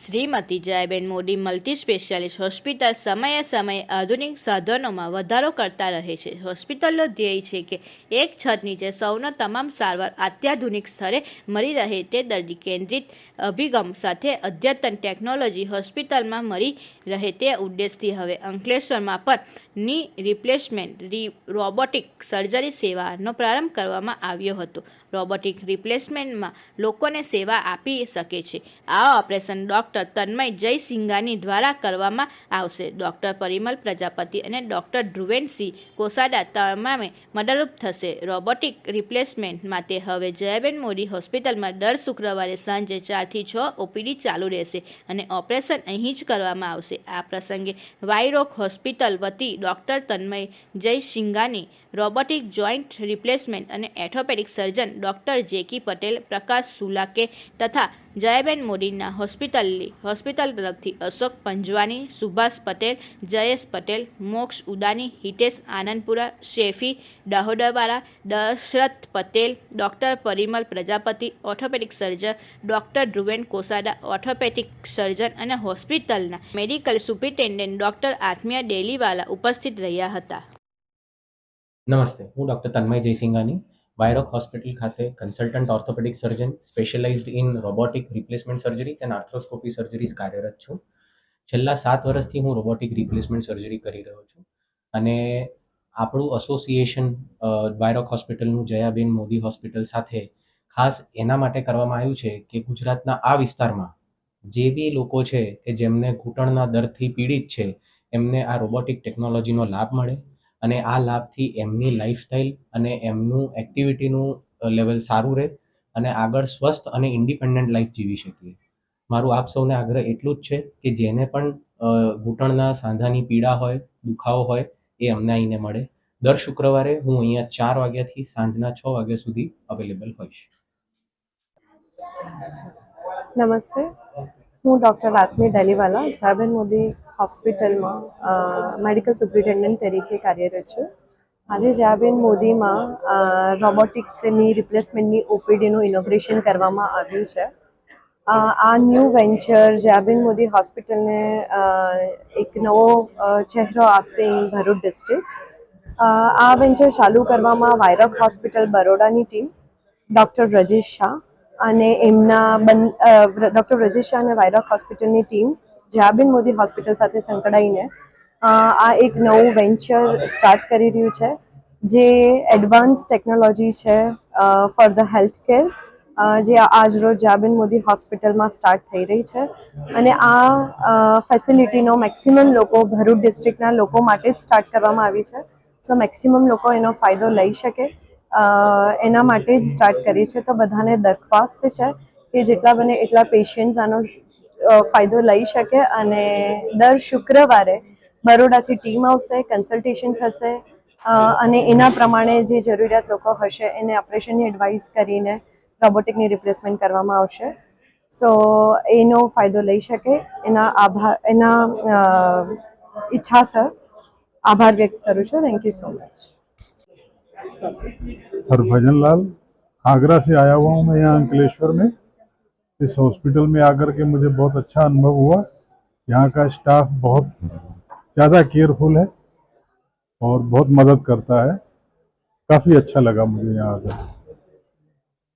Shrimati Jayaben Modi multi specialist hospital સમયે સમયે આધુનિક સાધનોમાં વધારો કરતા રહે છે. હોસ્પિટલનો ધ્યેય છે કે એક છત નીચે સૌનો તમામ સારવાર અત્યાધુનિક સ્તરે મળી રહે તે દર્દી કેન્દ્રિત અભિગમ સાથે અદ્યતન ટેકનોલોજી હોસ્પિટલમાં મળી રહે તે ઉદ્દેશથી હવે અંકલેશ્વરમાં પણ ની રિપ્લેસમેન્ટ રોબોટિક સર્જરી સેવાનો પ્રારંભ કરવામાં આવ્યો હતો. રોબોટિક રિપ્લેસમેન્ટમાં લોકોને સેવા આપી શકે છે. આ ઓપરેશન ડૉક્ટર તન્મય જયસિંઘાની દ્વારા કરવામાં આવશે. ડૉક્ટર પરિમલ પ્રજાપતિ અને ડૉક્ટર ધ્રુવેનસિંહ કોસાડા તમામે મદદરૂપ થશે. રોબોટિક રિપ્લેસમેન્ટ માટે હવે જયાબેન મોદી હોસ્પિટલમાં દર શુક્રવારે સાંજે 4 થી 6 ઓપીડી ચાલુ રહેશે અને ઓપરેશન અહીં જ કરવામાં આવશે. આ પ્રસંગે વાયરોગ હોસ્પિટલ વતી doctor Tanmay Jaisinghani, robotic joint replacement અને orthopaedic surgeon doctor Jackie Patel, Prakash Sulake તથા જયાબેન મોદીના હોસ્પિટલ તરફથી Ashok Panjwani, Subhash Patel, Jayesh Patel, Moksh Udani, Hitesh Anandpura, Shefi Dahodwala, Dashrath Patel, doctor Parimal Prajapati, orthopaedic surgeon doctor Dhruven Kosada, orthopaedic surgeon અને હોસ્પિટલના medical superintendent doctor Atmiya Deliwala ઉપસ્થિત રહ્યા હતા. નમસ્તે, હું ડૉક્ટર તન્મય જયસિંઘાની, વાયરોગ હોસ્પિટલ ખાતે consultant orthopaedic surgeon specialised in robotic replacement surgeries and arthroscopy surgeries કાર્યરત છું. છેલ્લા 7 વર્ષથી હું રોબોટિક રિપ્લેસમેન્ટ સર્જરી કરી રહ્યો છું અને આપણું એસોસિએશન વાયરોગ હોસ્પિટલનું જયાબેન મોદી હોસ્પિટલ સાથે ખાસ એના માટે કરવામાં આવ્યું છે કે ગુજરાતના આ વિસ્તારમાં જે બી લોકો છે કે જેમને ઘૂંટણના દર્દથી પીડિત છે એમને આ રોબોટિક ટેકનોલોજીનો લાભ મળે અને આ લાભથી એમની લાઈફસ્ટાઈલ અને એમનું એક્ટિવિટીનું લેવલ સારું રહે અને આગળ સ્વસ્થ અને ઇન્ડિપેન્ડન્ટ લાઈફ જીવી શકીએ. મારું આપ સૌને આગ્રહ એટલું જ છે કે જેને પણ ઘૂંટણના સાંધાની પીડા હોય, દુખાવો હોય એ અમને આવીને મળે. દર શુક્રવારે હું અહીંયા 4 વાગ્યાથી સાંજના 6 વાગ્યા સુધી અવેલેબલ હોઈશ. નમસ્તે, હું ડૉક્ટર આત્મી ડેલીવાલા જયાબેન મોદી હોસ્પિટલમાં મેડિકલ સુપ્રિન્ટેન્ડન્ટ તરીકે કાર્યરત છું. આજે જયાબેન મોદીમાં રોબોટિકની રિપ્લેસમેન્ટની ઓપીડીનું ઇનોગ્રેશન કરવામાં આવ્યું છે. આ ન્યૂ વેન્ચર જયાબેન મોદી હોસ્પિટલને એક નવો ચહેરો આપશે ઇન ભરૂચ ડિસ્ટ્રિક્ટ. આ વેન્ચર ચાલુ કરવામાં વાયરોગ હોસ્પિટલ બરોડાની ટીમ, ડૉક્ટર વ્રજેશ શાહ અને એમના ડૉક્ટર વ્રજેશ શાહ અને વાયરોગ હોસ્પિટલની ટીમ જયાબેન મોદી હોસ્પિટલ સાથે સંકળાઈને આ એક નવું વેન્ચર સ્ટાર્ટ કરી રહ્યું છે જે એડવાન્સ ટેકનોલોજી છે ફોર ધ હેલ્થ કેર, જે આજરોજ જયાબેન મોદી હોસ્પિટલમાં સ્ટાર્ટ થઈ રહી છે અને આ ફેસિલિટીનો મેક્સિમમ લોકો ભરૂચ ડિસ્ટ્રિક્ટના લોકો માટે જ સ્ટાર્ટ કરવામાં આવી છે. સો મેક્સિમમ લોકો એનો ફાયદો લઈ શકે એના માટે જ સ્ટાર્ટ કરી છે. તો બધાને દરખાસ્ત છે કે જેટલા બને એટલા પેશન્ટ્સ આનો ફાયદો લઈ શકે અને દર શુક્રવારે બરોડાથી ટીમ આવશે, કન્સલ્ટેશન થશે અને એના પ્રમાણે જે જરૂરિયાત લોકો હશે એને ઓપરેશનની એડવાઇસ કરીને રોબોટિકની રિપ્લેસમેન્ટ કરવામાં આવશે. સો એનો ફાયદો લઈ શકે એના ઈચ્છાસર आभार व्यक्त करूँ छूँ. Thank you so much. Harbhajan Lal, Agra से आया हुआ हूँ मैं यहाँ अंकलेश्वर में. इस हॉस्पिटल में आकर के मुझे बहुत अच्छा अनुभव हुआ. यहाँ का स्टाफ बहुत ज़्यादा केयरफुल है और बहुत मदद करता है. काफ़ी अच्छा लगा मुझे यहाँ आकर.